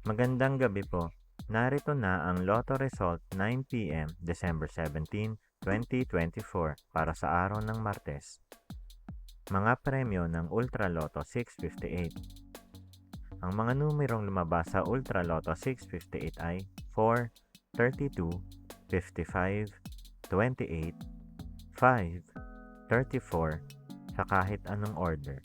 Magandang gabi po. Narito na ang Lotto Result 9 p.m. December 17, 2024 para sa araw ng Martes. Mga premyo ng Ultra Lotto 658. Ang mga numerong lumabas sa Ultra Lotto 658 ay 4, 32, 55, 28, 5, 34 sa kahit anong order.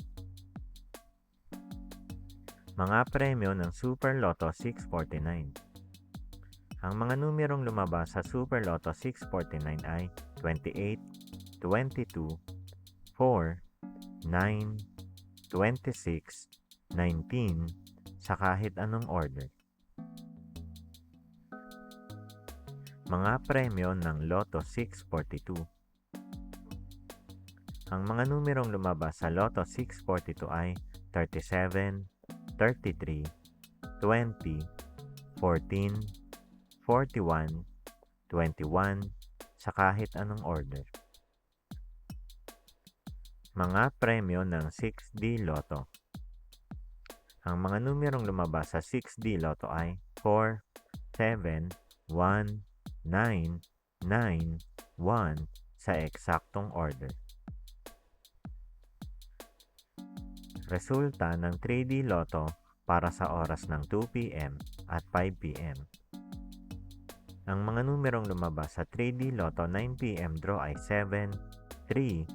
Mga premyo ng Super Lotto 649. Ang mga numerong lumabas sa Super Lotto 649 ay 28, 22, 4, 9, 26, 19 sa kahit anong order. Mga premyo ng Lotto 642. Ang mga numerong lumabas sa Lotto 642 ay 37, 33, 20, 14, 41, 21 sa kahit anong order. Mga premyo ng 6D Lotto. Ang mga numerong lumabas sa 6D Lotto ay 4, 7, 1, 9, 9, 1 sa eksaktong order. Resulta ng 3D Lotto para sa oras ng 2 p.m. at 5 p.m. Ang mga numerong lumabas sa 3D Lotto 9 p.m. draw ay 7, 3,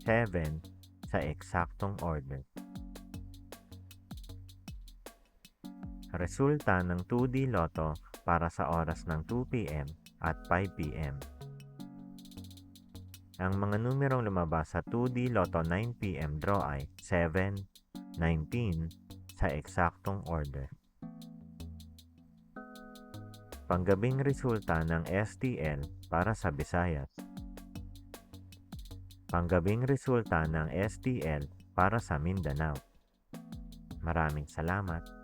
7 sa eksaktong order. Resulta ng 2D Lotto para sa oras ng 2 p.m. at 5 p.m. Ang mga numerong lumabas sa 2D Lotto 9 p.m. draw ay 7, 19 sa eksaktong order. Panggabing resulta ng STL para sa Visayas. Panggabing resulta ng STL para sa Mindanao. Maraming salamat.